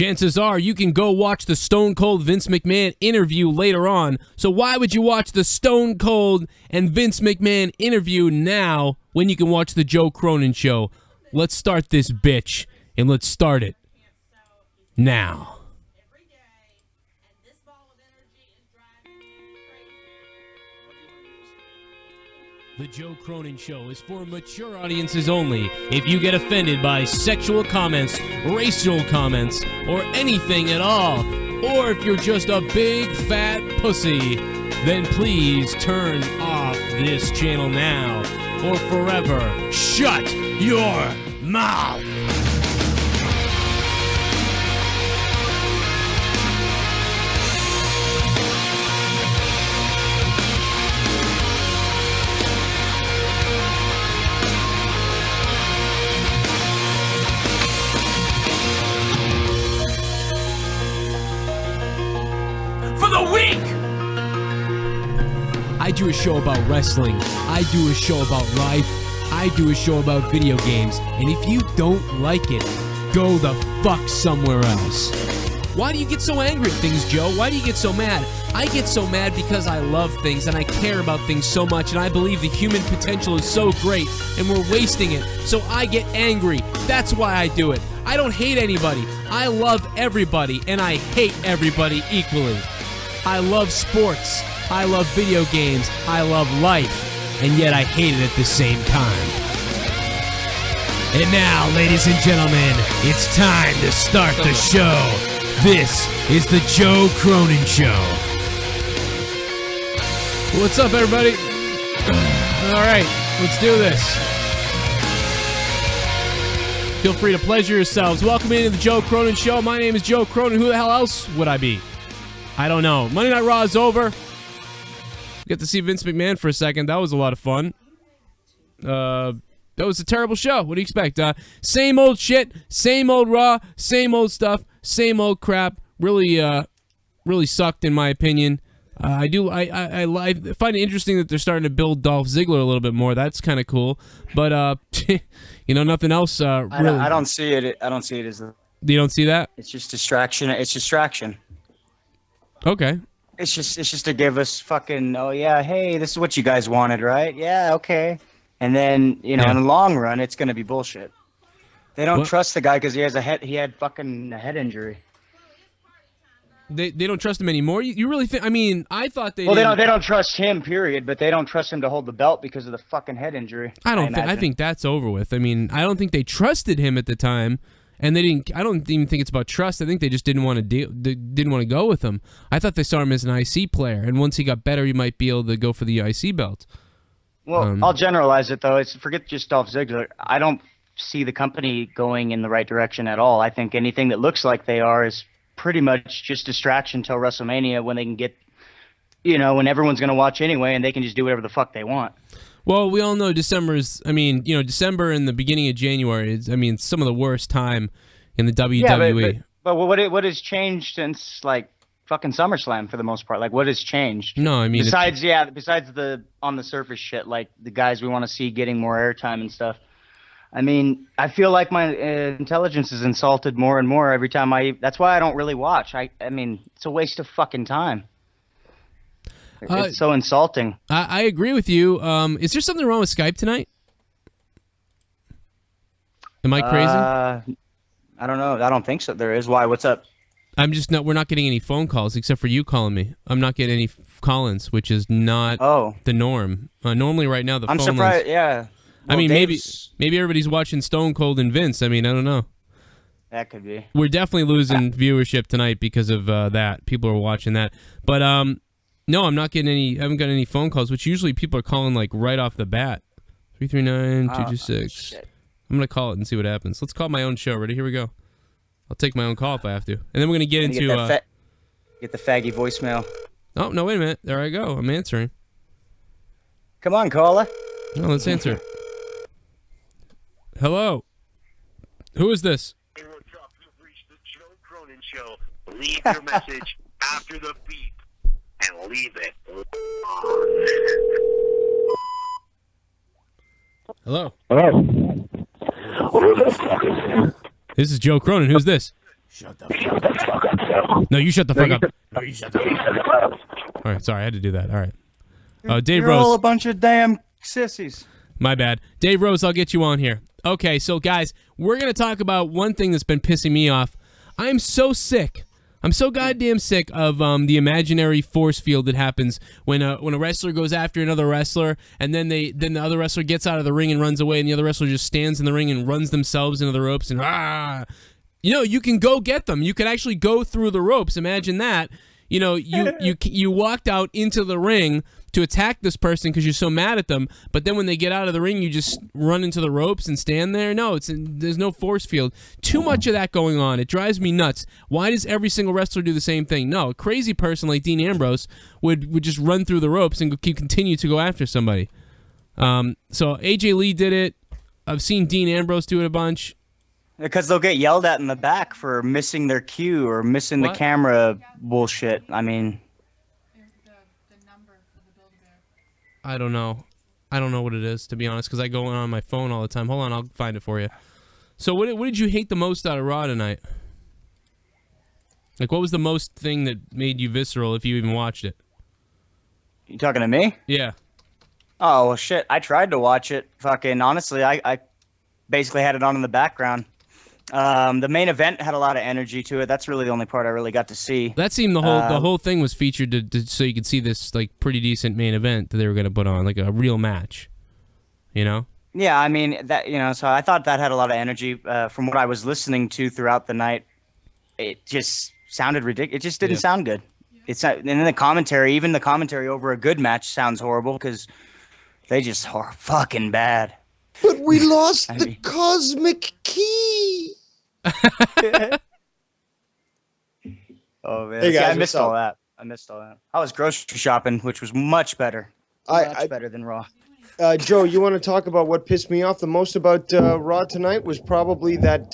chances are you can go watch the Stone Cold Vince McMahon interview later on. So why would you watch the Stone Cold and Vince McMahon interview now when you can watch the Joe Cronin Show? Let's start this bitch, and let's start it now. The Joe Cronin Show is for mature audiences only. If you get offended by sexual comments, racial comments, or anything at all, or if you're just a big fat pussy, then please turn off this channel now or forever. Shut your mouth! I do a show about wrestling. I do a show about life. I do a show about video games. And if you don't like it, go the fuck somewhere else. Why do you get so angry at things, Joe? Why do you get so mad? I get so mad because I love things and I care about things so much and I believe the human potential is so great and we're wasting it. So I get angry. That's why I do it. I don't hate anybody. I love everybody and I hate everybody equally. I love sports. I love video games, I love life, and yet I hate it at the same time. And now, ladies and gentlemen, it's time to start the show. This is the Joe Cronin Show. What's up, everybody? All right, let's do this. Feel free to pleasure yourselves. Welcome into the Joe Cronin Show. My name is Joe Cronin. Who the hell else would I be? I don't know. Monday Night Raw is over. Get to see Vince McMahon for a second. That was a lot of fun. That was a terrible show. What do you expect? Same old shit, same old Raw, same old stuff, same old crap. Really sucked in my opinion. I find it interesting that they're starting to build Dolph Ziggler a little bit more. That's kind of cool. But nothing else. Really. I don't see it. I don't see it as. You don't see that? It's just distraction. It's distraction. Okay. It's just to give us fucking, oh yeah, hey, this is what you guys wanted, right? Yeah, okay. And then, in the long run, it's gonna be bullshit. They don't trust the guy because he had fucking a head injury. They don't trust him anymore. You really think? I mean, I thought they. Well, they don't trust him, period. But they don't trust him to hold the belt because of the fucking head injury. I think that's over with. I mean, I don't think they trusted him at the time. And they didn't. I don't even think it's about trust. I think they just didn't want to go with him. I thought they saw him as an IC player, and once he got better, he might be able to go for the IC belt. Well, I'll generalize it though. Forget just Dolph Ziggler. I don't see the company going in the right direction at all. I think anything that looks like they are is pretty much just distraction till WrestleMania when they can get, when everyone's gonna watch anyway, and they can just do whatever the fuck they want. Well, we all know December and the beginning of January is, some of the worst time in the WWE. Yeah, but what has changed since, fucking SummerSlam for the most part? What has changed? No, I mean... Besides the on-the-surface shit, the guys we want to see getting more airtime and stuff. I feel like my intelligence is insulted more and more every time that's why I don't really watch. It's a waste of fucking time. It's so insulting. I agree with you. Is there something wrong with Skype tonight? Am I crazy? I don't know. I don't think so. There is. Why? What's up? We're not getting any phone calls except for you calling me. I'm not getting any call-ins, which is not the norm. Normally right now the phone lines... I'm surprised, yeah. Well, maybe everybody's watching Stone Cold and Vince. I don't know. That could be. We're definitely losing viewership tonight because of that. People are watching that. But, no, I'm not getting any. I haven't got any phone calls, which usually people are calling right off the bat. 339-226. I'm going to call it and see what happens. Let's call my own show. Ready? Here we go. I'll take my own call if I have to. And then we're going to get into... Get the faggy voicemail. Oh, no, wait a minute. There I go. I'm answering. Come on, caller. No, let's answer. Hello. Who is this? Hey, what's up? You've reached the Joe Cronin Show. Leave your message after the beep and leave it on. Hello. Hello. This is Joe Cronin. Who's this? Shut the fuck up. No, you shut the fuck up. No, you shut the fuck up. All right, sorry, I had to do that. All right. Dave You're Rose. all a bunch of damn sissies. My bad. Dave Rose, I'll get you on here. Okay, so guys, we're going to talk about one thing that's been pissing me off. I'm so sick. I'm so goddamn sick of the imaginary force field that happens when a wrestler goes after another wrestler, and then the other wrestler gets out of the ring and runs away, and the other wrestler just stands in the ring and runs themselves into the ropes and You know, you can go get them. You can actually go through the ropes. Imagine that. You know, you walked out into the ring to attack this person because you're so mad at them, but then when they get out of the ring, you just run into the ropes and stand there? No, there's no force field. Too much of that going on. It drives me nuts. Why does every single wrestler do the same thing? No, a crazy person like Dean Ambrose would just run through the ropes and continue to go after somebody. So AJ Lee did it. I've seen Dean Ambrose do it a bunch. Because they'll get yelled at in the back for missing their cue or missing the camera bullshit. I mean, the number for the Build-A-Bear. I don't know. I don't know what it is, to be honest, because I go on my phone all the time. Hold on, I'll find it for you. So what did you hate the most out of Raw tonight? Like, what was the most thing that made you visceral if you even watched it? You talking to me? Yeah. Oh, well, shit. I tried to watch it. Fucking, honestly, I basically had it on in the background. The main event had a lot of energy to it. That's really the only part I really got to see. That seemed the whole thing was featured so you could see this like pretty decent main event that they were going to put on, like a real match. You know? Yeah, I mean that. So I thought that had a lot of energy. From what I was listening to throughout the night, it just sounded ridiculous. It just didn't sound good. It's not, and then the commentary, even the commentary over a good match, sounds horrible because they just are fucking bad. But we lost the cosmic key. Oh man, Hey guys, I missed all that. I was grocery shopping, which was much better. Much better than Raw. Joe, you want to talk about what pissed me off the most about Raw tonight? Was probably that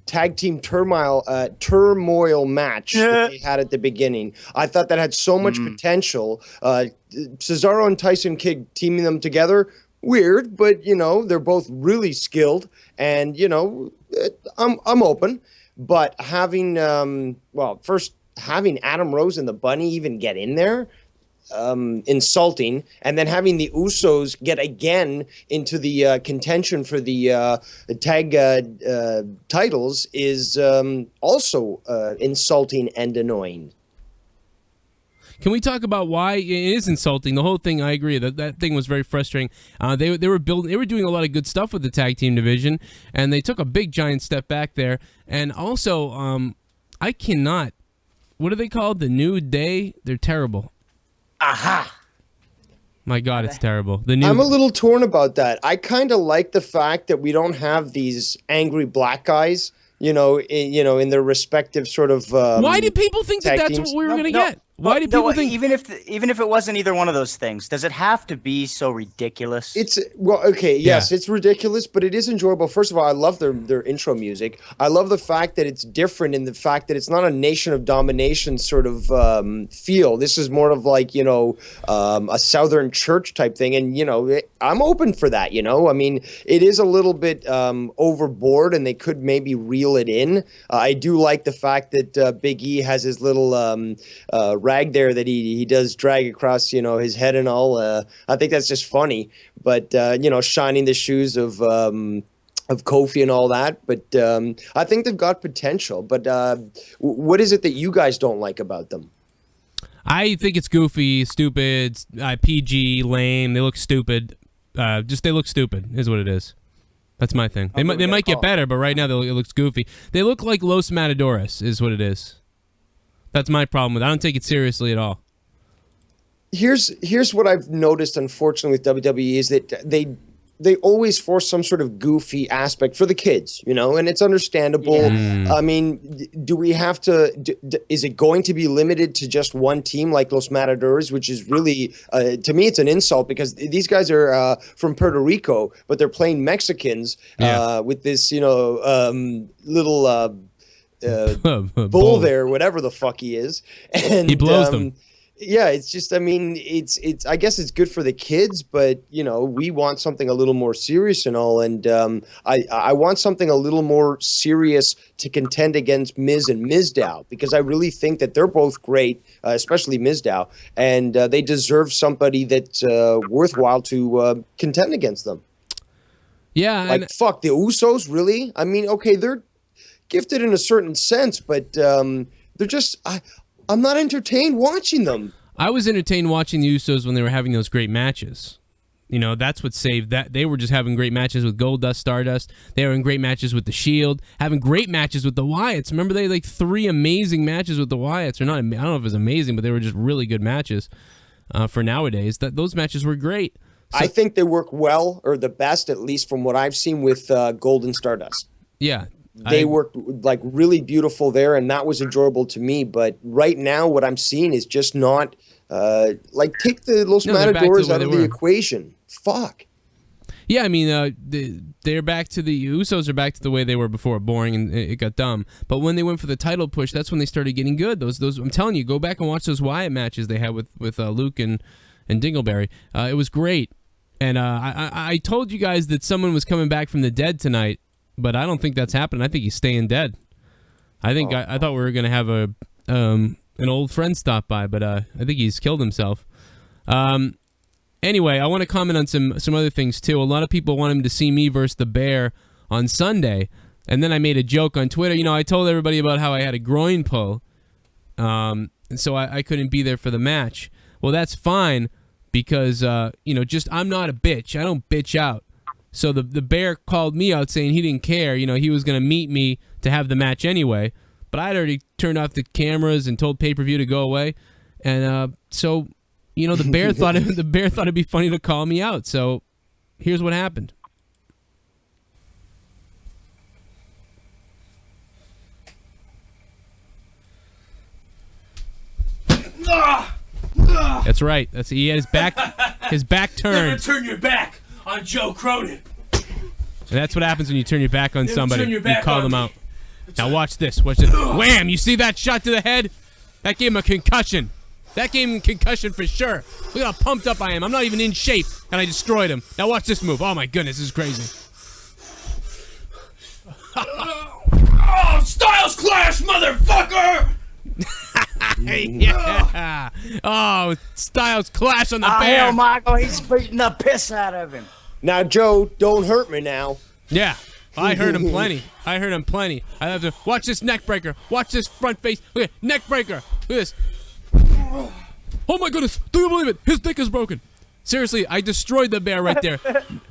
tag team turmoil match that they had at the beginning. I thought that had so much potential. Cesaro and Tyson Kidd teaming them together. Weird, but they're both really skilled, and I'm open. But having first having Adam Rose and the Bunny even get in there, insulting, and then having the Usos get again into the contention for the tag titles is also insulting and annoying. Can we talk about why it is insulting? The whole thing, I agree that thing was very frustrating. They were doing a lot of good stuff with the tag team division, and they took a big giant step back there. And also, I cannot. What are they called? The New Day? They're terrible. Aha! My God, it's terrible. I'm a little torn about that. I kind of like the fact that we don't have these angry black guys. In their respective sort of. Why did people think that's teams? what we were going to get? Why did people think? Even if it wasn't either one of those things, does it have to be so ridiculous? It's yes, it's ridiculous, but it is enjoyable. First of all, I love their intro music. I love the fact that it's different in the fact that it's not a nation of domination sort of feel. This is more of like a Southern church type thing, and I'm open for that. I mean, it is a little bit overboard, and they could maybe reel it in. I do like the fact that Big E has his little rag there that he does drag across his head and all. I think that's just funny, but shining the shoes of Kofi and all that. But I think they've got potential. But what is it that you guys don't like about them? I think it's goofy, stupid, PG, lame. They look stupid. They look stupid is what it is. That's my thing. They might get better, but right now it looks goofy. They look like Los Matadores is what it is. That's my problem with it. I don't take it seriously at all. Here's what I've noticed, unfortunately, with WWE is that they always force some sort of goofy aspect for the kids, and it's understandable. Yeah. I mean, do we have to? Is it going to be limited to just one team like Los Matadores, which is really, to me, it's an insult because these guys are from Puerto Rico, but they're playing Mexicans with this, little. Bull there, whatever the fuck he is, and he blows them. Yeah, it's just, I mean, I guess it's good for the kids, but we want something a little more serious and all, and I want something a little more serious to contend against Miz and Mizdow, because I really think that they're both great, especially Mizdow, and they deserve somebody that's worthwhile to contend against them. Yeah, Like, fuck, the Usos, really? I mean, okay, they're gifted in a certain sense, but they're just, I'm not entertained watching them. I was entertained watching the Usos when they were having those great matches. That's what saved that. They were just having great matches with Goldust, Stardust. They were in great matches with The Shield, having great matches with the Wyatts. Remember, they had like 3 amazing matches with the Wyatts. Or not, I don't know if it was amazing, but they were just really good matches for nowadays. Those matches were great. So, I think they work well, or the best, at least from what I've seen with Golden Stardust. Yeah. They worked like really beautiful there, and that was enjoyable to me. But right now, what I'm seeing is just not take the Los Matadors out of the equation. Fuck. Yeah, I mean, they're back to the Usos are back to the way they were before, boring, and it got dumb. But when they went for the title push, that's when they started getting good. Those I'm telling you, go back and watch those Wyatt matches they had with Luke and Dingleberry. It was great, and I told you guys that someone was coming back from the dead tonight. But I don't think that's happening. I think he's staying dead. I think I thought we were gonna have an old friend stop by, but I think he's killed himself. Anyway, I want to comment on some other things too. A lot of people want him to see me versus the Bear on Sunday, and then I made a joke on Twitter. I told everybody about how I had a groin pull, and so I couldn't be there for the match. Well, that's fine because I'm not a bitch. I don't bitch out. So the Bear called me out saying he didn't care. He was going to meet me to have the match anyway. But I'd already turned off the cameras and told pay-per-view to go away. And so the Bear thought it'd be funny to call me out. So here's what happened. That's right. He had his back turned. Never turn your back on Joe Cronin. And that's what happens when you turn your back on somebody. You call them out. Now watch this. Wham! You see that shot to the head? That gave him a concussion. That gave him a concussion for sure. Look how pumped up I am. I'm not even in shape, and I destroyed him. Now watch this move. Oh my goodness, this is crazy. Oh, Styles Clash, motherfucker! Yeah. Oh, Styles Clash on the Bear. Hell, Michael, he's beating the piss out of him. Now, Joe, don't hurt me now. Yeah, I heard him plenty. I have to watch this neck breaker. Watch this front face. Look at neck breaker. Look at this. Oh my goodness! Do you believe it? His dick is broken. Seriously, I destroyed the Bear right there.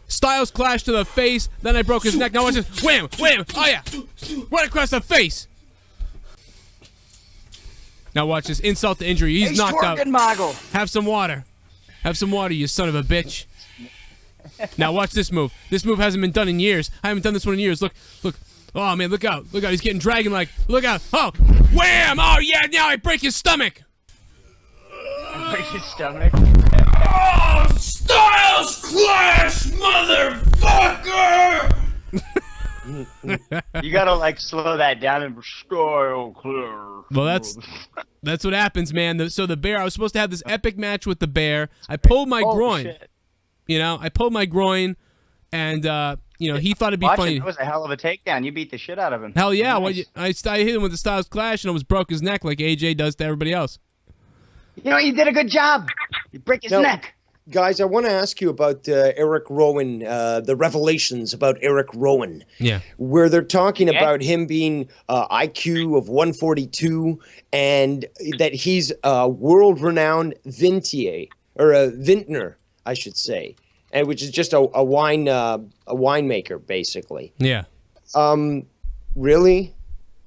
Styles Clash to the face. Then I broke his neck. Now watch this. Wham! Wham! Oh yeah! Right across the face. Now watch this. Insult to injury. He's knocked out. Michael. Have some water. Have some water, you son of a bitch. Now watch this move. This move hasn't been done in years. I haven't done this one in years. Look. Oh man, look out. He's getting dragon-like. Look out. Oh, wham! Oh yeah, now I break his stomach. Break his stomach. Oh, Styles Clash, motherfucker! You gotta slow that down and style clear. Well, that's what happens, man. So the Bear, I was supposed to have this epic match with the Bear. I pulled my groin. Shit. I pulled my groin, and he thought it'd be funny. That was a hell of a takedown. You beat the shit out of him. Hell yeah! Nice. I hit him with the Styles Clash and almost broke his neck like AJ does to everybody else. You did a good job. You break his neck. Guys, I want to ask you about Eric Rowan, the revelations about Eric Rowan. Yeah. Where they're talking about him being IQ of 142 and that he's a world-renowned vintner, I should say, and which is just a winemaker, basically. Yeah. Really?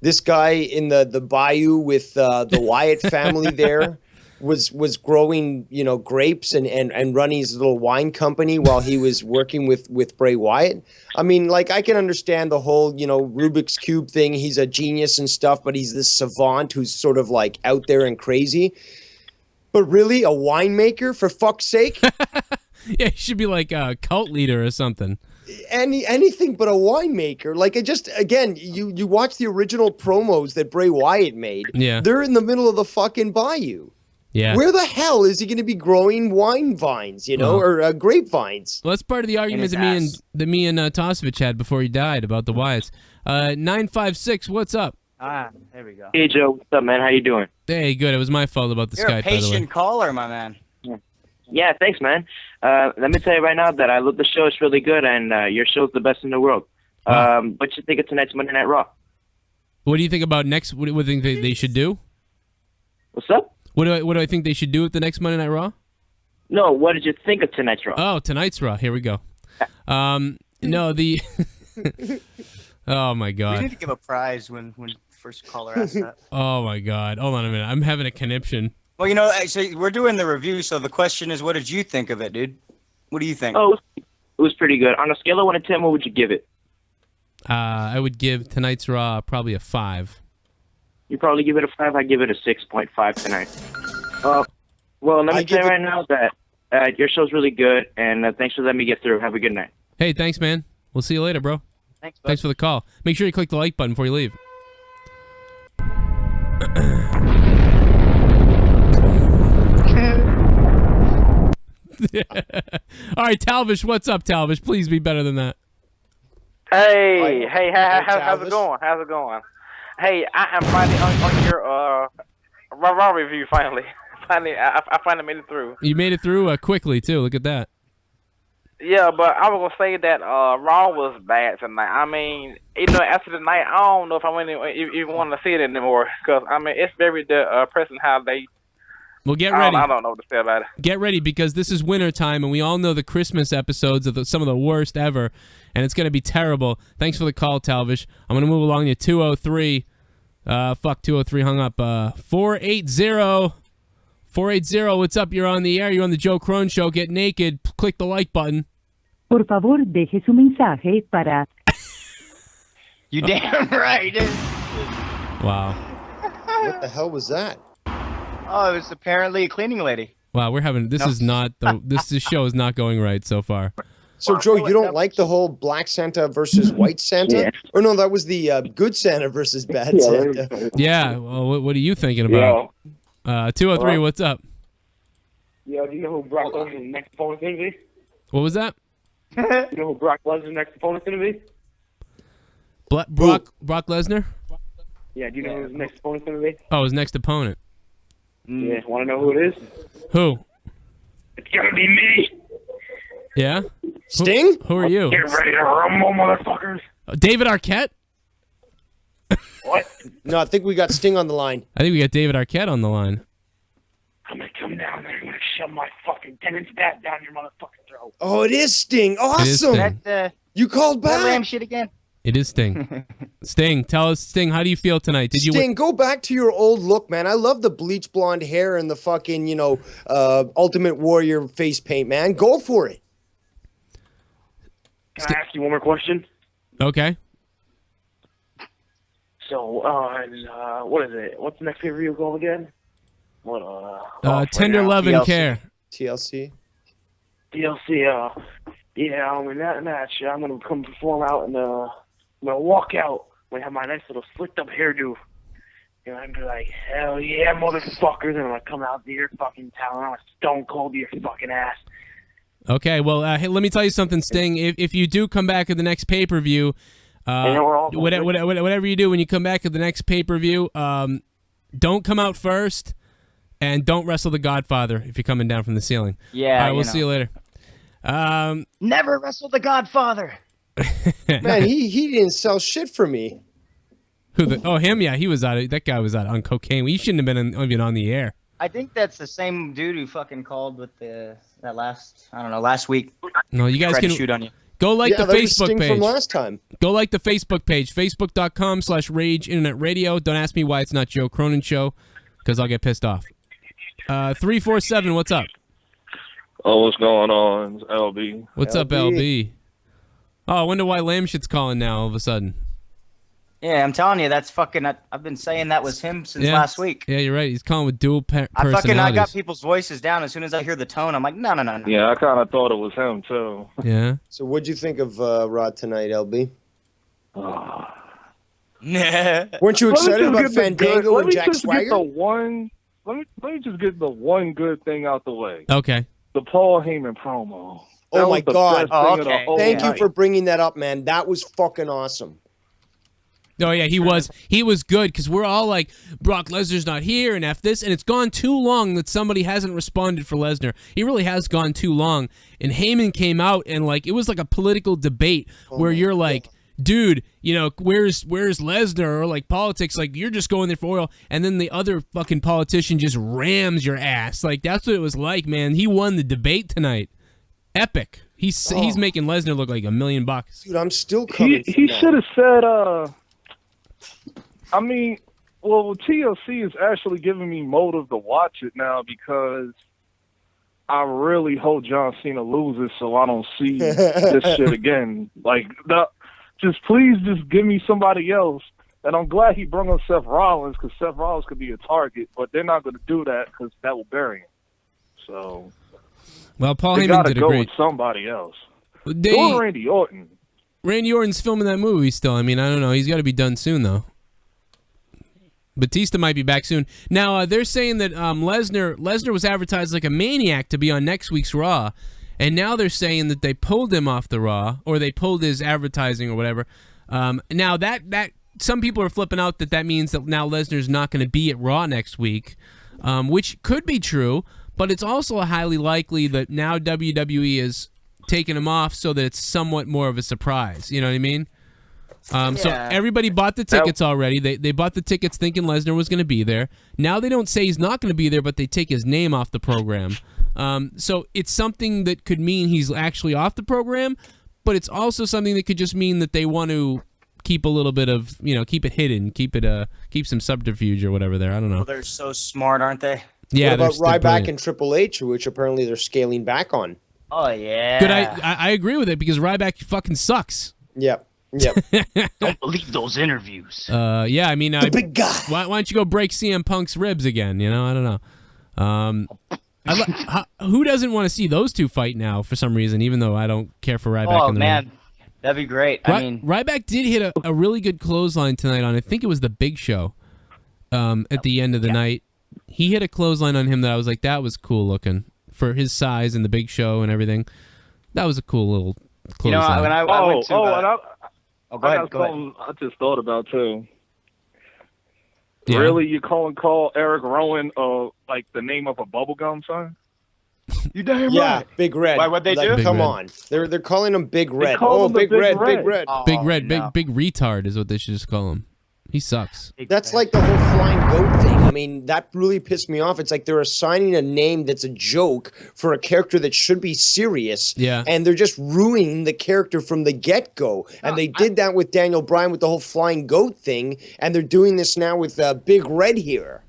This guy in the bayou with the Wyatt family there was growing, grapes and running his little wine company while he was working with Bray Wyatt. I mean, I can understand the whole, Rubik's Cube thing. He's a genius and stuff, but he's this savant who's sort of out there and crazy. But really, a winemaker, for fuck's sake? Yeah, he should be like a cult leader or something. Anything but a winemaker. Again, you watch the original promos that Bray Wyatt made. Yeah. They're in the middle of the fucking bayou. Yeah. Where the hell is he going to be growing wine vines, or grapevines? Well, that's part of the argument that me and Tosevich had before he died about the Wyatts. 956, what's up? There we go. Hey Joe, what's up, man? How you doing? Hey, good. It was my fault about the You're Skype, a by the way. patient caller, my man. Yeah, thanks, man. Let me tell you right now that I love the show. It's really good, and your show's the best in the world. Wow. What you think of tonight's Monday Night Raw? What do you think about next? What do you think they should do? What's up? What do I think they should do with the next Monday Night Raw? No, what did you think of tonight's Raw? Oh, tonight's Raw. Here we go. No, the. Oh my We God. need to give a prize when first caller asks that. Oh my God. Hold on a minute. I'm having a conniption. Well, actually, we're doing the review, so the question is, what did you think of it, dude? What do you think? Oh, it was pretty good. On a scale of 1 to 10, what would you give it? I would give tonight's Raw probably a 5. You probably give it a 5. I give it a 6.5 tonight. Well, let me tell you right now that your show's really good, and thanks for letting me get through. Have a good night. Hey, thanks, man. We'll see you later, bro. Thanks, bud. Thanks for the call. Make sure you click the like button before you leave. All right, Talvish, what's up, Talvish? Please be better than that. Hey, how's Talvis. it going? How's it going? Hey, I am finally on your Raw review. Finally, I finally made it through. You made it through quickly too. Look at that. Yeah, but I was gonna say that Raw was bad tonight. I mean, after the night, I don't know if I even want to see it anymore. Cause I mean, it's very depressing how they. Well, get ready. I don't know what to say about it. Get ready because this is winter time, and we all know the Christmas episodes are some of the worst ever, and it's going to be terrible. Thanks for the call, Talvish. I'm going to move along to 203. 203 hung up. 480. 480, what's up? You're on the air. You're on the Joe Crone Show. Get naked. Click the like button. Por favor, deje su mensaje para... You damn right. Wow. What the hell was that? Oh, it was apparently a cleaning lady. Wow, we're having this is not this show is not going right so far. So, Joe, you don't like the whole Black Santa versus White Santa? Yeah. Or no, that was the Good Santa versus Bad Santa. Yeah, well, what are you thinking about? 203, what's up? Yo, do you know who Brock Lesnar's next opponent's gonna be? What was that? You know who Brock Lesnar's next opponent's gonna be? Brock Lesnar? Yeah, do you know who his next opponent's gonna be? Oh, his next opponent. Yeah, wanna know who it is? Who? It's gonna be me! Yeah? Sting? Who are you? Get ready to rumble, motherfuckers! David Arquette? What? No, I think we got Sting on the line. I think we got David Arquette on the line. I'm gonna come down there, I'm gonna shove my fucking tenant bat down your motherfucking throat. Oh, it is Sting. It is Awesome. Sting. You called That lamb back. shit again. It is Sting. Sting, tell us, Sting, how do you feel tonight? Did you Sting, go back to your old look, man. I love the bleach blonde hair and the fucking, Ultimate Warrior face paint, man. Go for it. Can I ask you one more question? Okay. So, what is it? What's the next pay-per-view called again? What, Tender Love and TLC. Care. TLC. DLC, yeah, I'm in that match. I'm gonna come perform out and I'm gonna walk out. I'm gonna have my nice little slicked up hairdo. And I'm gonna be like, hell yeah, motherfuckers. And I'm gonna come out to your fucking town. I'm gonna stone cold your fucking ass. Okay, well, hey, let me tell you something, Sting. If you do come back at the next pay-per-view, whatever you do when you come back at the next pay-per-view, don't come out first, and don't wrestle the Godfather if you're coming down from the ceiling. Yeah. All right, we'll see you later. Never wrestled the Godfather. Man, he didn't sell shit for me. Him? Yeah, he was out. That guy was out on cocaine. He shouldn't have been even on the air. I think that's the same dude who fucking called with last week. No, you guys Tried to can shoot on you. go like the that was Facebook Sting page. from last time. Go like the Facebook page, facebook.com/Rage Internet Radio. Don't ask me why it's not Joe Cronin Show, because I'll get pissed off. 347, what's up? Oh, what's going on? It's LB. What's up, LB? Oh, I wonder why Lamshit's calling now all of a sudden. Yeah, I'm telling you, that's fucking. I've been saying that was him since last week. Yeah, you're right. He's calling with dual personalities. I got people's voices down. As soon as I hear the tone, I'm like, no. Yeah, I kind of thought it was him, too. Yeah. So what'd you think of Raw tonight, LB? Nah. Weren't you excited about Fandango and Jack Get the Swagger? one let me just get the one good thing out the way. Okay. The Paul Heyman promo. That Oh my was the God! best thing of the whole Thank you night. for bringing that up, man. That was fucking awesome. Oh yeah, he was good because we're all like, Brock Lesnar's not here and F this, and it's gone too long that somebody hasn't responded for Lesnar. He really has gone too long. And Heyman came out and like it was like a political debate where you're like, dude, you know, where's Lesnar, or like politics, like you're just going there for oil, and then the other fucking politician just rams your ass. Like that's what it was like, man. He won the debate tonight. Epic. He's making Lesnar look like $1 million. Dude, I'm still coming. He should have said, I mean, well, TLC is actually giving me motive to watch it now because I really hope John Cena loses so I don't see this shit again. Like, please just give me somebody else. And I'm glad he brought up Seth Rollins because Seth Rollins could be a target, but they're not going to do that because that will bury him. So, well, Paul they Heyman gotta did a go great. with somebody else. They- Or Randy Orton. Randy Orton's filming that movie still. I mean, I don't know. He's got to be done soon though. Batista might be back soon. Now they're saying that Lesnar was advertised like a maniac to be on next week's Raw, and now they're saying that they pulled him off the Raw, or they pulled his advertising or whatever. Now that some people are flipping out that means that now Lesnar's not going to be at Raw next week, which could be true, but it's also highly likely that now WWE is taking him off so that it's somewhat more of a surprise. You know what I mean? So everybody bought the tickets already. They bought the tickets thinking Lesnar was going to be there. Now they don't say he's not going to be there, but they take his name off the program. So it's something that could mean he's actually off the program, but it's also something that could just mean that they want to keep a little bit of, keep it hidden, keep some subterfuge or whatever there. I don't know. Well, they're so smart, aren't they? Yeah. What about they're Ryback brilliant. and Triple H, which apparently they're scaling back on? Oh yeah. Good. I agree with it because Ryback fucking sucks. Yep. Don't believe those interviews. Yeah, I mean, the big guy. Why don't you go break CM Punk's ribs again? I don't know. Who doesn't want to see those two fight now for some reason? Even though I don't care for Ryback. Oh in the man, ring. that'd be great. I mean, Ryback did hit a really good clothesline tonight on. I think it was the Big Show. At the end of the night, he hit a clothesline on him that I was like, that was cool looking for his size and the Big Show and everything. That was a cool little clothesline. when I went to. Go ahead. I just thought about too. Yeah. Really, you call Eric Rowan like the name of a bubblegum sign? You damn Yeah, right. Big Red. Why, what'd they do? Big Come Red. on. They're calling him Big Red. call Oh, him the Big Big Red, Red. Big Red. Big Red, no. big retard is what they should just call him. He sucks. That's like the whole flying goat thing. I mean, that really pissed me off. It's like they're assigning a name that's a joke for a character that should be serious. Yeah. And they're just ruining the character from the get-go. And they did that with Daniel Bryan with the whole flying goat thing. And they're doing this now with Big Red here.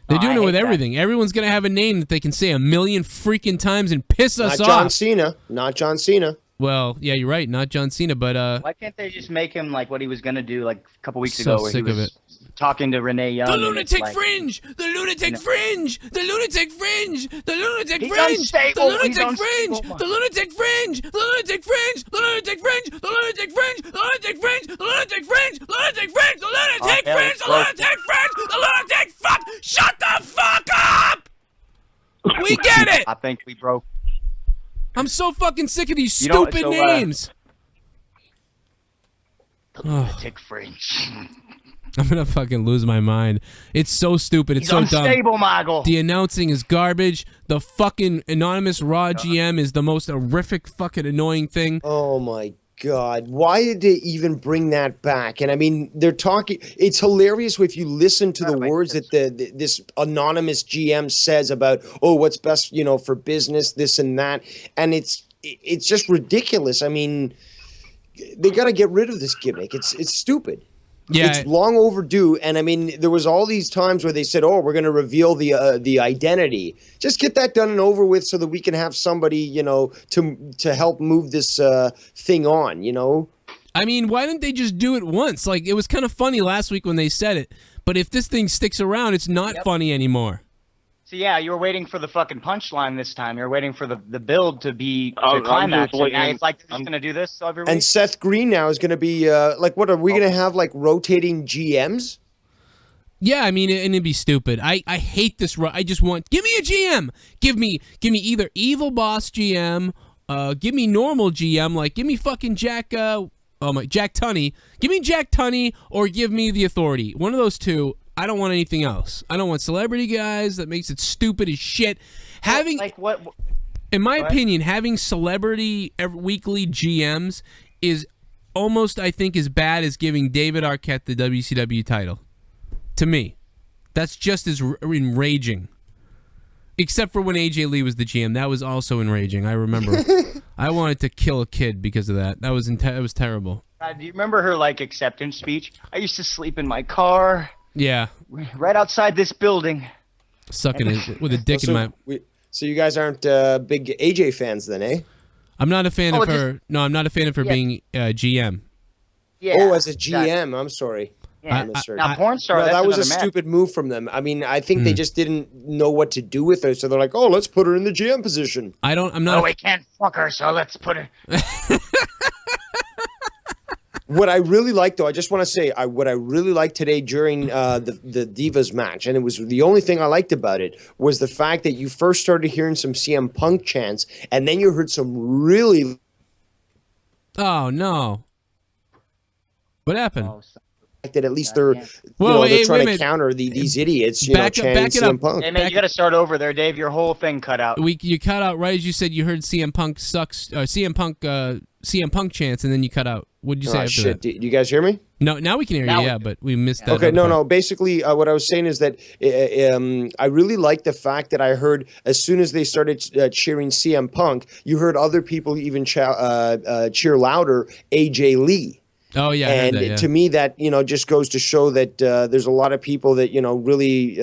They're doing I it with hate that. everything. Everyone's gonna have a name that they can say 1,000,000 freaking times and piss us Not John off. Cena. Not John Cena. Well, yeah, you're right. Not John Cena, but Why can't they just make him like what he was gonna do like a couple weeks So ago, where he sick of was talking to Renee Young? the and lunatic it's like, fringe, the lunatic fringe, the lunatic fringe, the lunatic He's fringe, the unstable. He's lunatic fringe, unstable. the lunatic fringe, the lunatic fringe, the lunatic fringe, the lunatic fringe, the lunatic fringe, the lunatic fringe, the lunatic fringe, the lunatic hell, fringe, it's the lunatic fringe, the lunatic fuck. Shut the fuck up. We get it. I think we broke. I'm so fucking sick of these You know, stupid so, names. Lunatic fringe. I'm gonna fucking lose my mind. It's so stupid. It's He's so unstable, dumb. Moggle. The announcing is garbage. The fucking anonymous Raw GM is the most horrific fucking annoying thing. Oh my God. Why did they even bring that back? And I mean, they're talking, it's hilarious if you listen to the words that this anonymous GM says about, oh, what's best, for business, this and that. And it's just ridiculous. I mean, they got to get rid of this gimmick. It's stupid. Yeah. It's long overdue, and I mean, there was all these times where they said, "Oh, we're going to reveal the identity." Just get that done and over with, so that we can have somebody, to help move this thing on. I mean, why didn't they just do it once? Like, it was kind of funny last week when they said it, but if this thing sticks around, it's not funny anymore. So yeah, you were waiting for the fucking punchline this time. You're waiting for the build to be I'm climax. just waiting. And now it's like they're just gonna do this every week. And Seth Green now is going to be what are we going to have, like rotating GMs? Yeah, I mean, and it'd be stupid. I hate this. I just want give me a GM. Give me either evil boss GM, give me normal GM. Like give me fucking Jack. Jack Tunney. Give me Jack Tunney or give me the Authority. One of those two. I don't want anything else. I don't want celebrity guys. That makes it stupid as shit. Having like what? In my opinion, having celebrity weekly GMs is almost, I think, as bad as giving David Arquette the WCW title. To me, that's just as enraging. Except for when AJ Lee was the GM, that was also enraging. I remember. I wanted to kill a kid because of that. That was terrible. Do you remember her like acceptance speech? I used to sleep in my car. Yeah. Right outside this building. Sucking it with a dick in my. So you guys aren't big AJ fans then, eh? I'm not a fan of her. No, I'm not a fan of her being GM. Yeah. Oh, as a GM, I'm sorry. Yeah. Now, porn star. No, that's that was a another match. stupid move from them. I mean, I think they just didn't know what to do with her, so they're like, "Oh, let's put her in the GM position." I'm not. Oh, we can't fuck her, so let's put her. What I really like, though, I just want to say, what I really liked today during the Divas match, and it was the only thing I liked about it, was the fact that you first started hearing some CM Punk chants, and then you heard some really. Oh no! What happened? That at least they're they're trying to counter these idiots. Back it CM up. Punk. Hey man, you got to start over there, Dave. Your whole thing cut out. You cut out right as you said. You heard CM Punk sucks. CM Punk chants, and then you cut out. What did you say after that? Do you guys hear me? No, now we can hear you. Yeah, but we missed that. Okay, no. Basically, what I was saying is that I really like the fact that I heard as soon as they started cheering CM Punk, you heard other people even cheer louder AJ Lee. Oh yeah, and I heard that, yeah. To me, that just goes to show that there's a lot of people that really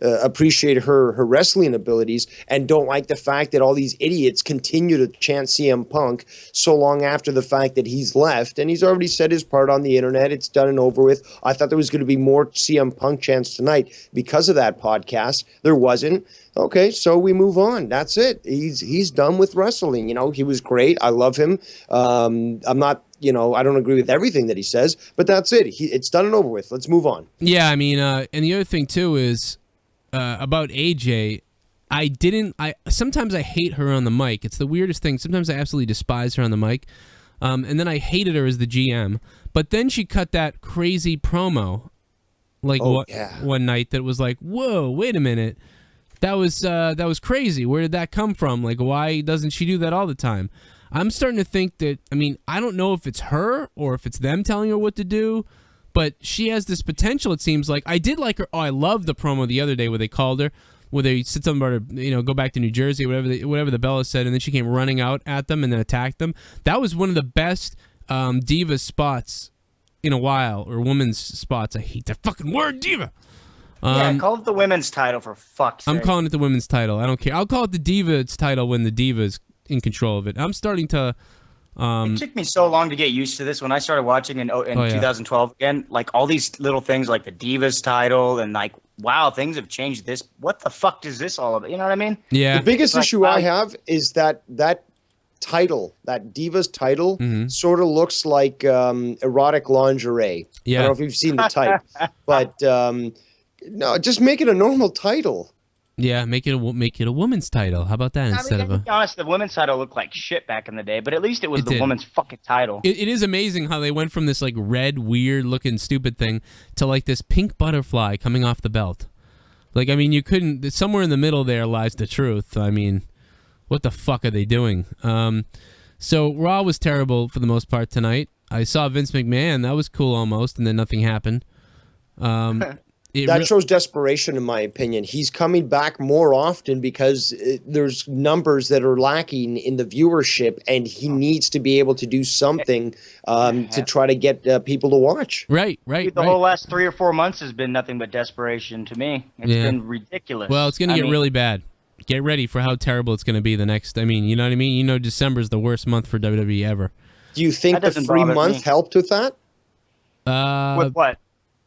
appreciate her wrestling abilities and don't like the fact that all these idiots continue to chant CM Punk so long after the fact that he's left, and he's already said his part on the internet. It's done and over with. I thought there was going to be more CM Punk chants tonight because of that podcast. There wasn't. Okay, so we move on. That's it. He's done with wrestling. He was great. I love him. I'm not. I don't agree with everything that he says, but that's it. It's done and over with. Let's move on. Yeah, I mean, and the other thing too is about AJ. Sometimes I hate her on the mic. It's the weirdest thing. Sometimes I absolutely despise her on the mic, and then I hated her as the GM. But then she cut that crazy promo, one night that was like, "Whoa, wait a minute." That was crazy. Where did that come from? Like, why doesn't she do that all the time? I'm starting to think that, I mean, I don't know if it's her or if it's them telling her what to do, but she has this potential, it seems like. I did like her. Oh, I loved the promo the other day where they called her, where they said something about her, go back to New Jersey, whatever the Bella said, and then she came running out at them and then attacked them. That was one of the best diva spots in a while, or women's spots. I hate that fucking word, diva. Yeah, call it the women's title for fuck's sake. I'm calling it the women's title. I don't care. I'll call it the Diva's title when the Diva's in control of it. I'm starting to... it took me so long to get used to this. When I started watching in 2012 again, like all these little things like the Divas title and like, wow, things have changed. What the fuck is this all about? You know what I mean? Yeah. The biggest issue I have is that title, that Divas title, sort of looks like erotic lingerie. Yeah. I don't know if you've seen the type, but... no, just make it a normal title. Yeah, make it a woman's title. How about that instead of a? To be honest, the women's title looked like shit back in the day, but at least it was the woman's fucking title. It is amazing how they went from this like red, weird looking, stupid thing to like this pink butterfly coming off the belt. Like, I mean, you couldn't. Somewhere in the middle there lies the truth. I mean, what the fuck are they doing? So Raw was terrible for the most part tonight. I saw Vince McMahon. That was cool almost, and then nothing happened. That shows desperation, in my opinion. He's coming back more often because there's numbers that are lacking in the viewership, and he needs to be able to do something to try to get people to watch. Right. The whole last 3 or 4 months has been nothing but desperation to me. It's been ridiculous. Well, it's going to get really bad. Get ready for how terrible it's going to be the next. I mean, you know what I mean? December's the worst month for WWE ever. Do you think the free month helped with that? With what?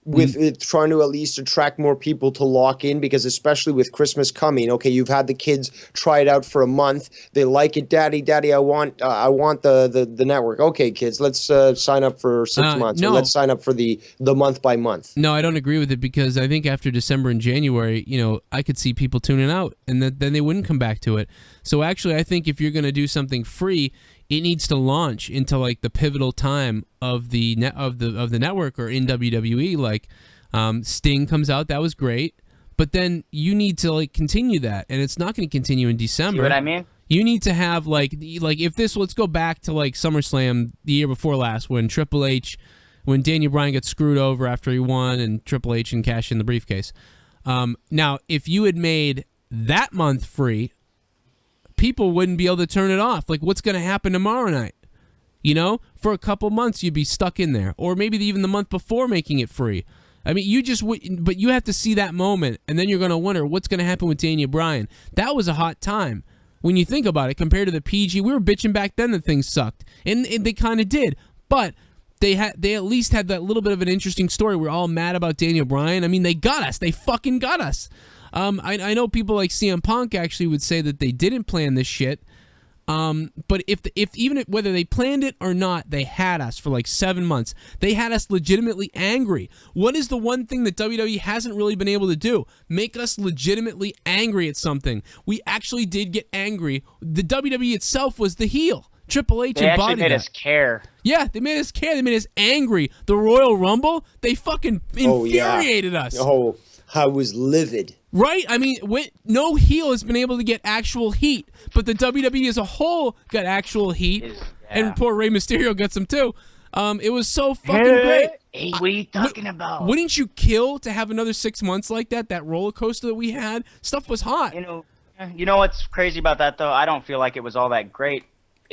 with it trying to at least attract more people to lock in, because especially with Christmas coming, okay, you've had the kids try it out for a month, they like it, daddy, I want the network. Okay, kids, let's sign up for 6 months, no. or let's sign up for the month by month. No, I don't agree with it, because I think after December and January, I could see people tuning out, and then they wouldn't come back to it. So actually, I think if you're going to do something free, it needs to launch into like the pivotal time of the network, or in WWE. Like Sting comes out, that was great, but then you need to like continue that, and it's not going to continue in December. See what I mean? You need to have like if this, let's go back to like SummerSlam the year before last, when Daniel Bryan got screwed over after he won, and Triple H and cashed in the briefcase. Now, if you had made that month free, people wouldn't be able to turn it off. Like, what's going to happen tomorrow night? For a couple months, you'd be stuck in there. Or maybe even the month before, making it free. I mean, you just would, but you have to see that moment, and then you're going to wonder what's going to happen with Daniel Bryan. That was a hot time when you think about it, compared to the PG. We were bitching back then that things sucked, and they kind of did. But they at least had that little bit of an interesting story. We're all mad about Daniel Bryan. I mean, they got us. They fucking got us. I know people like CM Punk actually would say that they didn't plan this shit. But whether they planned it or not, they had us for like 7 months. They had us legitimately angry. What is the one thing that WWE hasn't really been able to do? Make us legitimately angry at something. We actually did get angry. The WWE itself was the heel. Triple H embodied that. They actually made us care. Yeah, they made us care. They made us angry. The Royal Rumble, they fucking infuriated us. Oh, I was livid. Right? I mean, no heel has been able to get actual heat, but the WWE as a whole got actual heat, and poor Rey Mysterio got some too. It was so fucking great. Hey, what are you talking about? Wouldn't you kill to have another 6 months like that? That roller coaster that we had, stuff was hot. You know what's crazy about that though? I don't feel like it was all that great.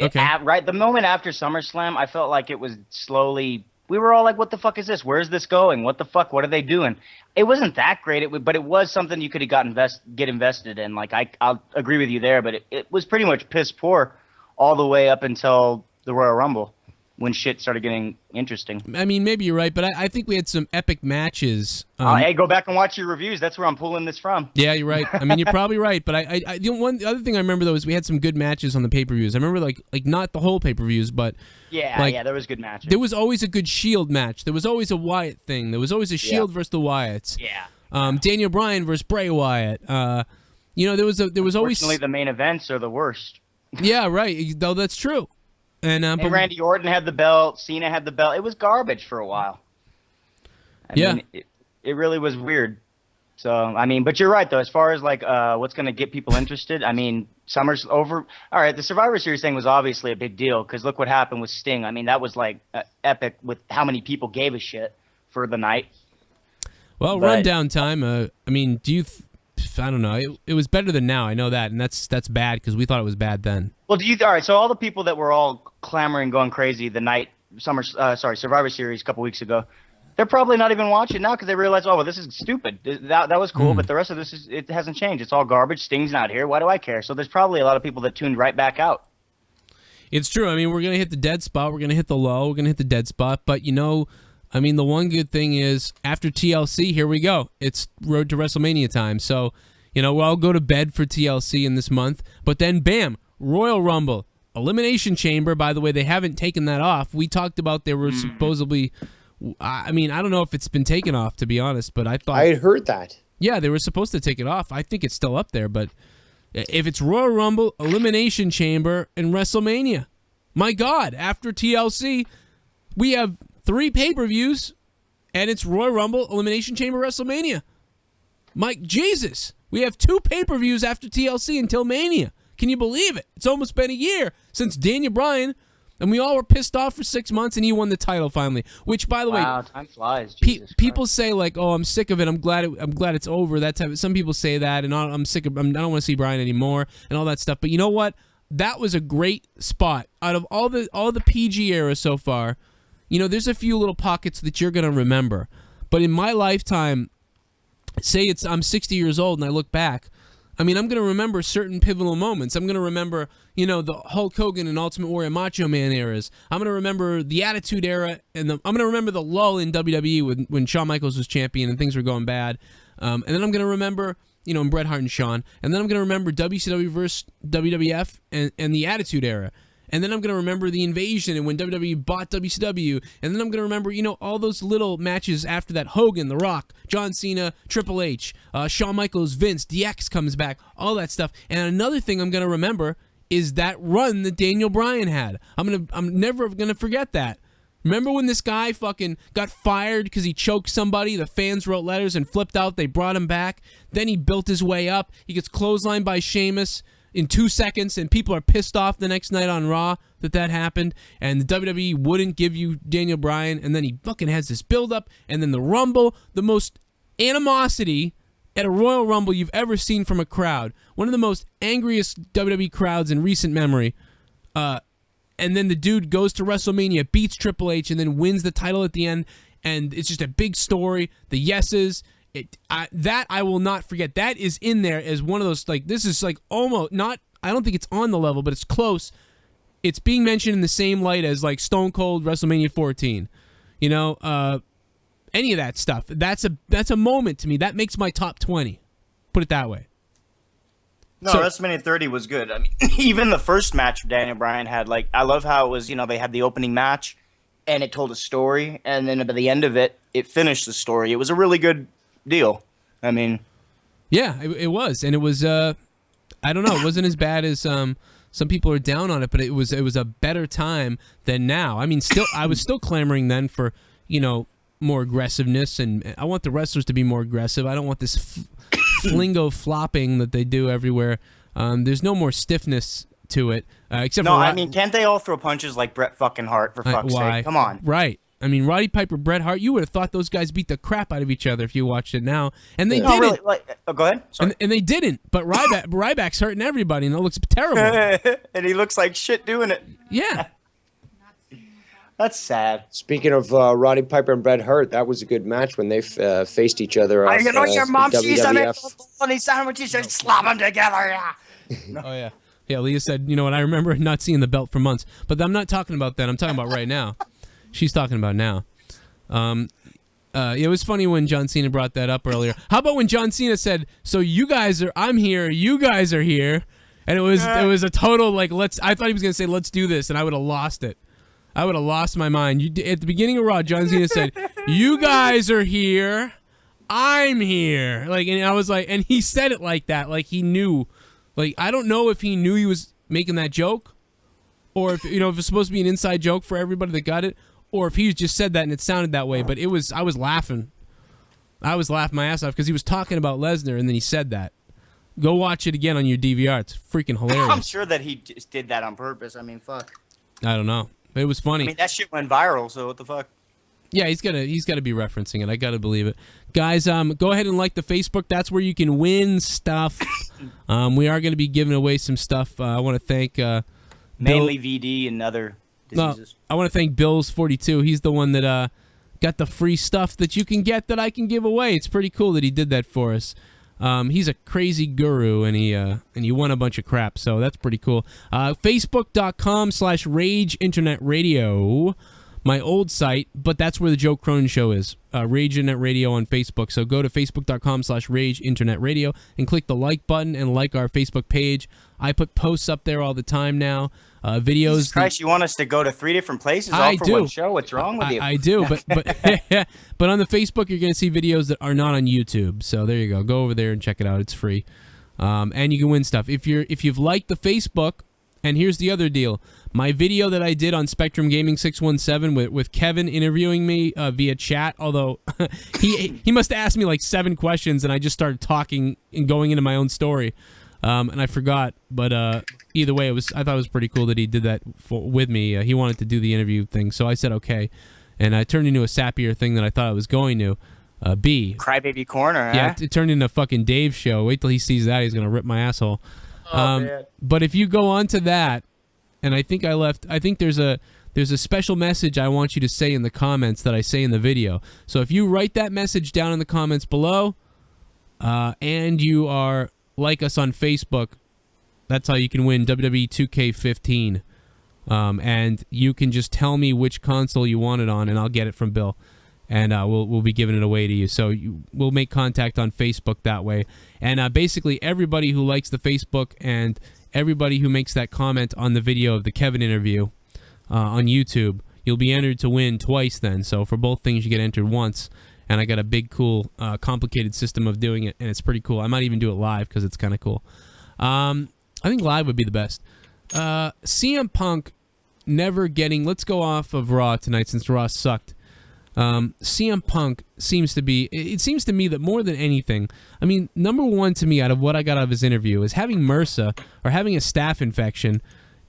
Okay. Right, the moment after SummerSlam, I felt like it was slowly. We were all like, "What the fuck is this? Where is this going? What the fuck? What are they doing?" It wasn't that great, but it was something you could have get invested in. Like I'll agree with you there, but it was pretty much piss poor all the way up until the Royal Rumble, when shit started getting interesting. I mean, maybe you're right, but I think we had some epic matches. Hey, go back and watch your reviews. That's where I'm pulling this from. Yeah, you're right. I mean, you're probably right, but the other thing I remember though is we had some good matches on the pay-per-views. I remember like not the whole pay-per-views, but yeah, there was good matches. There was always a good Shield match. There was always a Wyatt thing. There was always a Shield versus the Wyatts. Yeah. Daniel Bryan versus Bray Wyatt. There was always. Unfortunately, the main events are the worst. Yeah, right. Though that's true. And Randy Orton had the belt. Cena had the belt. It was garbage for a while. I mean, it really was weird. So, I mean, but you're right, though. As far as, like, what's going to get people interested, I mean, summer's over. All right, the Survivor Series thing was obviously a big deal, because look what happened with Sting. I mean, that was, like, epic with how many people gave a shit for the night. Well, rundown time. I mean, I don't know. It was better than now. I know that, and that's bad, because we thought it was bad then. Well, all right, so all the people that were all clamoring, going crazy the night Survivor Series a couple weeks ago, they're probably not even watching now, because they realize, oh, well, this is stupid. That was cool, but the rest of this it hasn't changed. It's all garbage. Sting's not here. Why do I care? So there's probably a lot of people that tuned right back out. It's true. I mean, we're gonna hit the dead spot. We're gonna hit the low. We're gonna hit the dead spot. But I mean, the one good thing is after TLC, here we go. It's Road to WrestleMania time. So, we'll all go to bed for TLC in this month. But then, bam, Royal Rumble, Elimination Chamber. By the way, they haven't taken that off. We talked about they were supposedly. I mean, I don't know if it's been taken off, to be honest, but I thought. I had heard that. Yeah, they were supposed to take it off. I think it's still up there, but if it's Royal Rumble, Elimination Chamber, and WrestleMania, my God, after TLC, we have 3 pay-per-views, and it's Royal Rumble, Elimination Chamber, WrestleMania. Mike, Jesus, we have 2 pay-per-views after TLC until Mania. Can you believe it? It's almost been a year since Daniel Bryan, and we all were pissed off for 6 months, and he won the title finally. Which, by the way, time flies. People say like, "Oh, I'm sick of it. I'm glad it's over." That type. Some people say that, and I'm sick of. I don't want to see Bryan anymore, and all that stuff. But you know what? That was a great spot. Out of all the PG era so far, there's a few little pockets that you're gonna remember. But in my lifetime, say I'm 60 years old, and I look back. I mean, I'm going to remember certain pivotal moments. I'm going to remember, you know, the Hulk Hogan and Ultimate Warrior Macho Man eras. I'm going to remember the Attitude Era, and I'm going to remember the lull in WWE when Shawn Michaels was champion and things were going bad. And then I'm going to remember, you know, Bret Hart and Shawn. And then I'm going to remember WCW versus WWF and the Attitude Era. And then I'm going to remember the Invasion and when WWE bought WCW. And then I'm going to remember, you know, all those little matches after that. Hogan, The Rock, John Cena, Triple H, Shawn Michaels, Vince, DX comes back, all that stuff. And another thing I'm going to remember is that run that Daniel Bryan had. I'm never going to forget that. Remember when this guy fucking got fired because he choked somebody? The fans wrote letters and flipped out. They brought him back. Then he built his way up. He gets clotheslined by Sheamus in 2 seconds, and people are pissed off the next night on Raw that happened, and the WWE wouldn't give you Daniel Bryan, and then he fucking has this build-up, and then the Rumble, the most animosity at a Royal Rumble you've ever seen from a crowd. One of the most angriest WWE crowds in recent memory. And then the dude goes to WrestleMania, beats Triple H, and then wins the title at the end, and it's just a big story. The yeses. That I will not forget. That is in there as one of those, like, this is like almost not, I don't think it's on the level, but it's close. It's being mentioned in the same light as like Stone Cold WrestleMania 14. You know, any of that stuff. That's a moment to me. That makes my top 20. Put it that way. No, WrestleMania 30 was good. I mean, even the first match Daniel Bryan had, like, I love how it was, you know, they had the opening match and it told a story, and then by the end of it, it finished the story. It was a really good deal. I mean, yeah, it was, and it was I don't know, it wasn't as bad as some people are down on it, but it was a better time than now. I mean, I was still clamoring then for, you know, more aggressiveness, and I want the wrestlers to be more aggressive. I don't want this flingo flopping that they do everywhere. There's no more stiffness to it, except for I mean, can't they all throw punches like Bret fucking Hart, for fuck's sake? Come on. Right. I mean, Roddy Piper, Bret Hart, you would have thought those guys beat the crap out of each other if you watched it now. And they didn't. Really, go ahead. Sorry. And they didn't. But Ryback's hurting everybody, and it looks terrible. And he looks like shit doing it. Yeah. That's sad. Speaking of Roddy Piper and Bret Hart, that was a good match when they faced each other. You know your mom sees them WWF. funny sandwiches and slap them together. Yeah. Oh, yeah. Yeah, Leah said, you know what, I remember not seeing the belt for months. But I'm not talking about that. I'm talking about right now. She's talking about now. It was funny when John Cena brought that up earlier. How about when John Cena said, "So I'm here, you guys are here," and it was a total like I thought he was gonna say let's do this, and I would have lost it. I would have lost my mind. At the beginning of Raw, John Cena said, "You guys are here, I'm here," like, and I was like, and he said it like that, like he knew. Like, I don't know if he knew he was making that joke, or if if it's supposed to be an inside joke for everybody that got it. Or if he just said that and it sounded that way, but I was laughing. I was laughing my ass off because he was talking about Lesnar and then he said that. Go watch it again on your DVR. It's freaking hilarious. I'm sure that he just did that on purpose. I mean, fuck. I don't know. It was funny. I mean, that shit went viral, so what the fuck? Yeah, he's gotta be referencing it. I gotta believe it. Guys, go ahead and like the Facebook. That's where you can win stuff. We are gonna be giving away some stuff. I want to thank mainly VD and other diseases. I want to thank Bills42. He's the one that got the free stuff that you can get that I can give away. It's pretty cool that he did that for us. He's a crazy guru, and he won a bunch of crap, so that's pretty cool. Facebook.com/Rage Internet Radio, my old site, but that's where the Joe Cronin Show is. Rage Internet Radio on Facebook. So go to Facebook.com/Rage Internet Radio and click the like button and like our Facebook page. I put posts up there all the time now. Videos. Jesus Christ, you want us to go to 3 different places I for do. one show? What's wrong with you? I do, but but on the Facebook, you're going to see videos that are not on YouTube. So there you go. Go over there and check it out. It's free, and you can win stuff if you've liked the Facebook. And here's the other deal: my video that I did on Spectrum Gaming 617 with Kevin interviewing me via chat. Although he must have asked me like 7 questions, and I just started talking and going into my own story. And I forgot, but either way, I thought it was pretty cool that he did that with me. He wanted to do the interview thing, so I said okay, and I turned into a sappier thing than I thought I was going to be. Crybaby Corner, yeah, huh? it turned into a fucking Dave show. Wait till he sees that; he's gonna rip my asshole. Man. But if you go on to that, and I think there's a special message I want you to say in the comments that I say in the video. So if you write that message down in the comments below, and you are like us on Facebook, that's how you can win WWE 2K15. And you can just tell me which console you want it on, and I'll get it from Bill. And we'll be giving it away to you. So we'll make contact on Facebook that way. And basically everybody who likes the Facebook and everybody who makes that comment on the video of the Kevin interview on YouTube, you'll be entered to win twice then. So for both things, you get entered once. And I got a big, cool, complicated system of doing it, and it's pretty cool. I might even do it live because it's kind of cool. I think live would be the best. CM Punk never getting... Let's go off of Raw tonight since Raw sucked. CM Punk seems to be... It seems to me that more than anything... I mean, number one to me out of what I got out of his interview is having MRSA or having a staph infection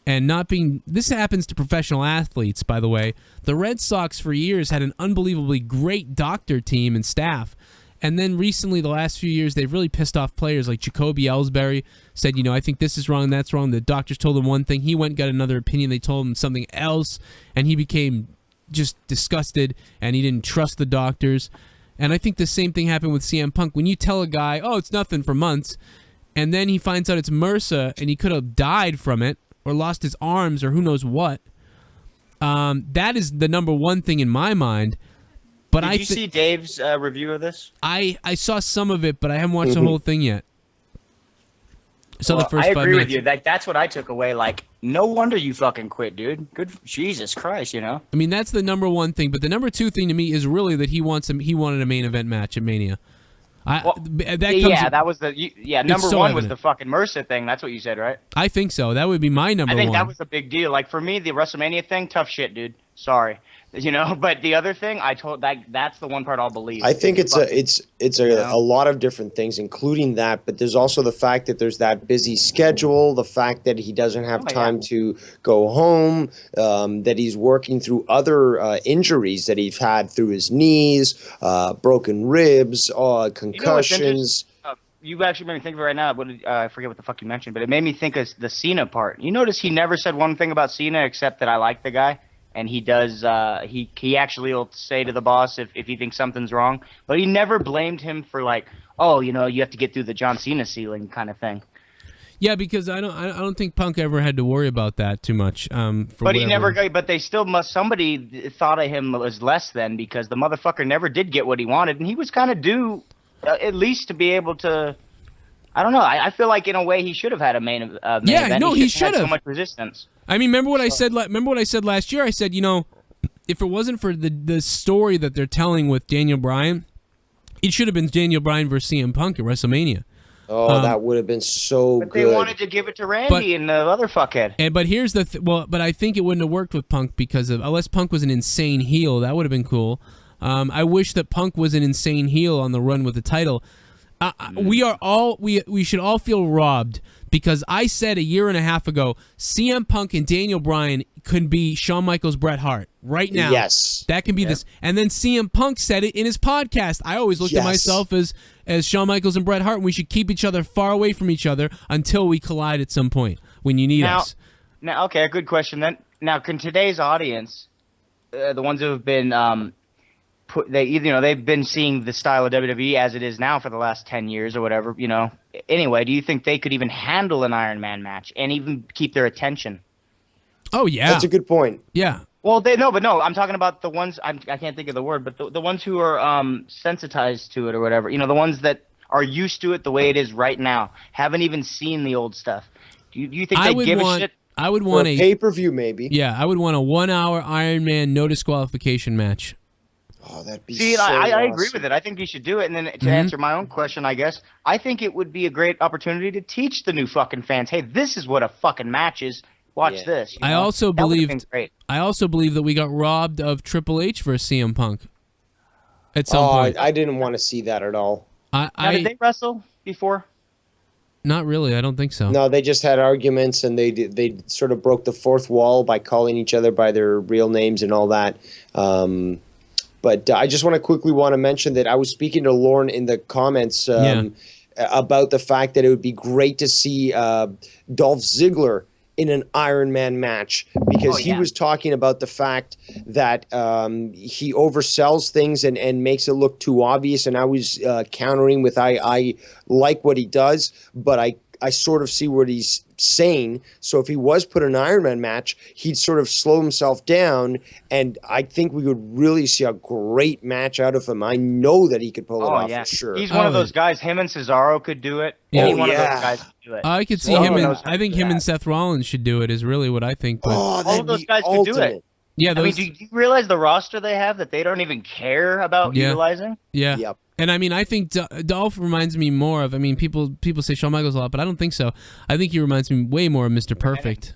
and not being... This happens to professional athletes, by the way. The Red Sox for years had an unbelievably great doctor team and staff. And then recently, the last few years, they've really pissed off players like Jacoby Ellsbury. Said, you know, I think this is wrong, that's wrong. The doctors told him one thing. He went and got another opinion. They told him something else. And he became just disgusted. And he didn't trust the doctors. And I think the same thing happened with CM Punk. When you tell a guy, oh, it's nothing for months. And then he finds out it's MRSA. And he could have died from it. Or lost his arms. Or who knows what. That is the number one thing in my mind. But Did you see Dave's review of this? I saw some of it, but I haven't watched the whole thing yet. So the first 5 minutes. I agree with you. That's what I took away. Like, no wonder you fucking quit, dude. Good, Jesus Christ, you know. I mean, that's the number one thing. But the number two thing to me is really that he wanted a main event match at Mania. That was the number one was the fucking MRSA thing. That's what you said, right? I think so. That would be my number one. I think that was a big deal. Like for me, the WrestleMania thing, tough shit, dude. Sorry. You know, but the other thing, that's the one part I'll believe. I think it's a lot of different things, including that. But there's also the fact that there's that busy schedule, the fact that he doesn't have time to go home, that he's working through other injuries that he's had through his knees, broken ribs, concussions. You actually made me think of it right now. I forget what the fuck you mentioned, but it made me think of the Cena part. You notice he never said one thing about Cena except that I like the guy. And he does. He actually will say to the boss if he thinks something's wrong, but he never blamed him for like, oh, you know, you have to get through the John Cena ceiling kind of thing. Yeah, because I don't think Punk ever had to worry about that too much. But he never got. But they still must. Somebody thought of him as less than because the motherfucker never did get what he wanted, and he was kind of due, at least to be able to. I don't know. I feel like in a way he should have had a main event. Yeah, no, he should have. So much resistance. I mean, remember what I said? Remember what I said last year? I said, you know, if it wasn't for the story that they're telling with Daniel Bryan, it should have been Daniel Bryan versus CM Punk at WrestleMania. Oh, that would have been so but good. They wanted to give it to Randy and the other fuckhead. But here's the but I think it wouldn't have worked with Punk because of unless Punk was an insane heel, that would have been cool. I wish that Punk was an insane heel on the run with the title. We should all feel robbed because I said a year and a half ago CM Punk and Daniel Bryan could be Shawn Michaels, Bret Hart right now. Yes, that can be this. And then CM Punk said it in his podcast. I always looked at myself as Shawn Michaels and Bret Hart, and we should keep each other far away from each other until we collide at some point when you need us. Now, okay, a good question then. Now, can today's audience, the ones who have been they've been seeing the style of WWE as it is now for the last 10 years or whatever, you know. Anyway, do you think they could even handle an Iron Man match and even keep their attention? Oh, yeah. That's a good point. Yeah. Well, I'm talking about the ones, I can't think of the word, but the ones who are sensitized to it or whatever, you know, the ones that are used to it the way it is right now, haven't even seen the old stuff. Do you think they'd give a shit? I would want a pay-per-view maybe. Yeah, I would want a 1 hour Iron Man no disqualification match. Oh, that'd be See, so I awesome. agree with it. I think you should do it. And then to answer my own question, I guess, I think it would be a great opportunity to teach the new fucking fans, hey, this is what a fucking match is. Watch this. You know? I also believe that we got robbed of Triple H versus CM Punk at some point. I didn't want to see that at all. Now, did they wrestle before? Not really. I don't think so. No, they just had arguments, and they sort of broke the fourth wall by calling each other by their real names and all that. But I just want to mention that I was speaking to Lauren in the comments about the fact that it would be great to see Dolph Ziggler in an Iron Man match because he was talking about the fact that he oversells things and makes it look too obvious. And I was countering with I like what he does, but I sort of see what he's saying. So if he was put in an Iron Man match, he'd sort of slow himself down, and I think we would really see a great match out of him. I know that he could pull it off for sure. He's one of those guys. Him and Cesaro could do it. Any one of those guys could do it. I could see him and I think him and Seth Rollins should do it. Is really what I think. But all of those guys could do it. Yeah, I mean, do you realize the roster they have that they don't even care about utilizing? Yeah. Yep. And I mean, I think Dolph reminds me more of. I mean, people say Shawn Michaels a lot, but I don't think so. I think he reminds me way more of Mr. Perfect.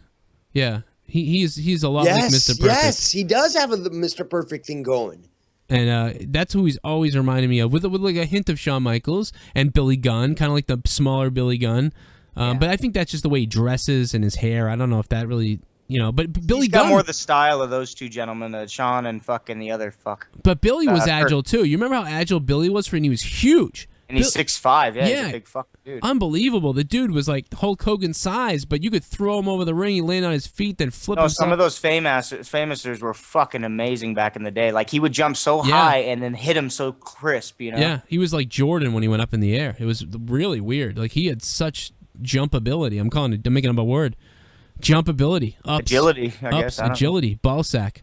Yeah, he's a lot like Mr. Perfect. Yes, he does have a Mr. Perfect thing going. And that's who he's always reminded me of, with like a hint of Shawn Michaels and Billy Gunn, kind of like the smaller Billy Gunn. But I think that's just the way he dresses and his hair. I don't know if that really. But Billy got Gunn more the style of those two gentlemen, Sean and fucking the other fuck. But Billy was agile too. You remember how agile Billy was when he was huge? And he's 6'5". Yeah, he's a big fucking dude. Unbelievable. The dude was like Hulk Hogan size, but you could throw him over the ring. He landed on his feet, then flip himself. Some of those famousers were fucking amazing back in the day. Like he would jump so high and then hit him so crisp. Yeah, he was like Jordan when he went up in the air. It was really weird. Like he had such jump ability. I'm making up a word. Jump ability. Agility, I guess. Agility. Ball sack.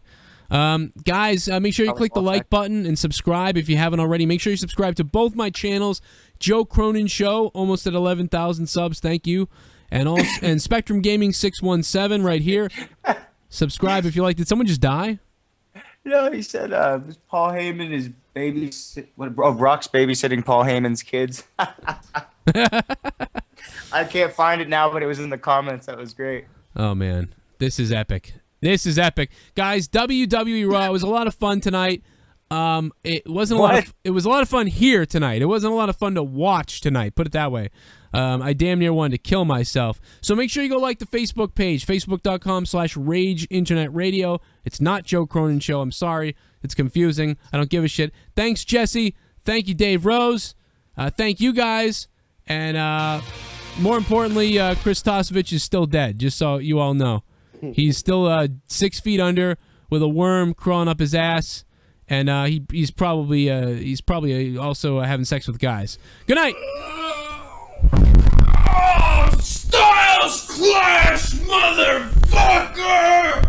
Guys, make sure you click the like button and subscribe if you haven't already. Make sure you subscribe to both my channels. Joe Cronin Show, almost at 11,000 subs. Thank you. And also, and Spectrum Gaming 617 right here. Subscribe if you like. Did someone just die? No, he said Paul Heyman is Brock's babysitting Paul Heyman's kids. I can't find it now, but it was in the comments. That was great. Oh, man. This is epic. This is epic. Guys, WWE Raw was a lot of fun tonight. It wasn't it was a lot of fun here tonight. It wasn't a lot of fun to watch tonight, put it that way. I damn near wanted to kill myself. So make sure you go like the Facebook page, facebook.com/RageInternetRadio. It's not Joe Cronin Show. I'm sorry. It's confusing. I don't give a shit. Thanks, Jesse. Thank you, Dave Rose. Thank you, guys. And more importantly, Chris Tosevich is still dead, just so you all know. He's still 6 feet under with a worm crawling up his ass, and he's probably also having sex with guys. Good night. Styles Clash, motherfucker!